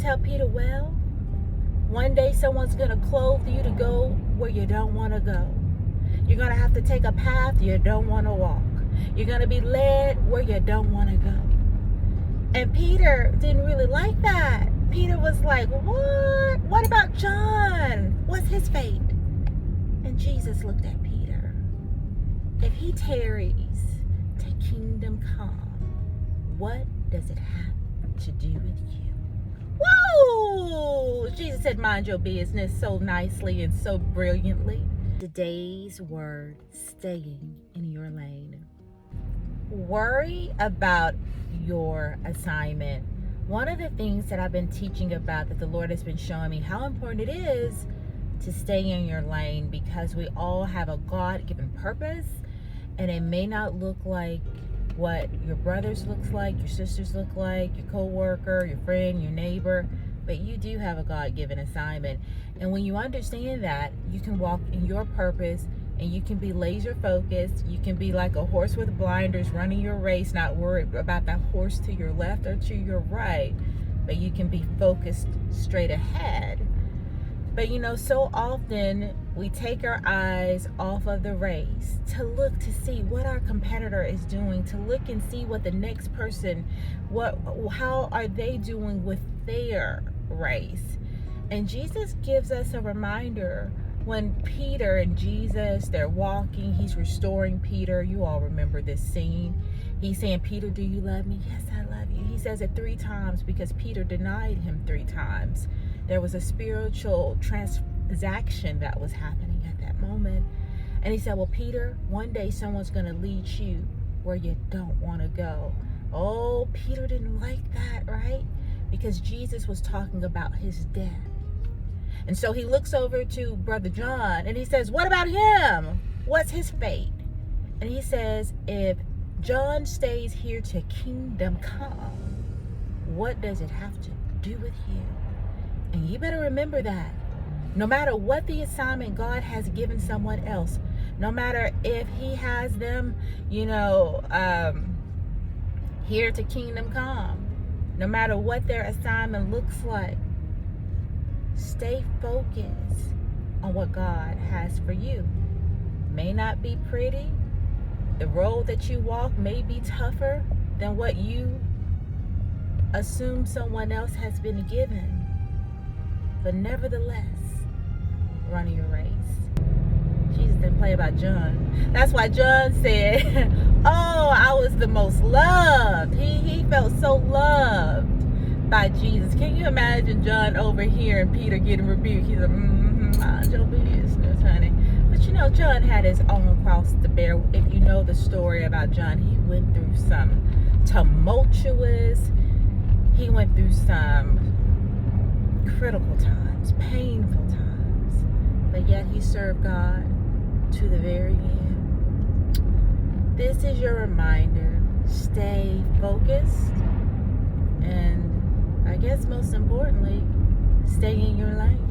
tell Peter, well, one day someone's going to clothe you to go where you don't want to go. You're going to have to take a path you don't want to walk. You're going to be led where you don't want to go. And Peter didn't really like that. Peter was like, what? What about John? What's his fate? And Jesus looked at Peter. If he tarries to kingdom come, what does it have to do with you? Whoa! Jesus said, mind your business so nicely and so brilliantly. Today's word, staying in your lane. Worry about your assignment. One of the things that I've been teaching about, that the Lord has been showing me how important it is to stay in your lane, because we all have a God-given purpose, and it may not look like what your brothers looks like, your sisters look like, your co-worker, your friend, your neighbor, but you do have a God-given assignment. And when you understand that, you can walk in your purpose, and you can be laser focused. You can be like a horse with blinders running your race, not worried about that horse to your left or to your right, but you can be focused straight ahead. But so often we take our eyes off of the race to look to see what our competitor is doing, to look and see what the next person, how are they doing with their race. And Jesus gives us a reminder. When Peter and Jesus, they're walking, he's restoring Peter. You all remember this scene. He's saying, Peter, do you love me? Yes, I love you. He says it 3 times because Peter denied him 3 times. There was a spiritual transaction that was happening at that moment. And he said, well, Peter, one day someone's going to lead you where you don't want to go. Oh, Peter didn't like that, right? Because Jesus was talking about his death. And so he looks over to Brother John and he says, what about him? What's his fate? And he says, if John stays here to kingdom come, what does it have to do with you? And you better remember that. No matter what the assignment God has given someone else, no matter if he has them, here to kingdom come, no matter what their assignment looks like, stay focused on what God has for you. May not be pretty. The road that you walk may be tougher than what you assume someone else has been given. But nevertheless, run your race. Jesus didn't play about John. That's why John said, oh, I was the most loved. He felt so loved by Jesus. Can you imagine John over here and Peter getting rebuked? He's like, mind your business, honey. But John had his own cross to bear. If you know the story about John, he went through some tumultuous, he went through some critical times, painful times, but yet he served God to the very end. This is your reminder. Stay focused, and I guess most importantly, stay in your lane.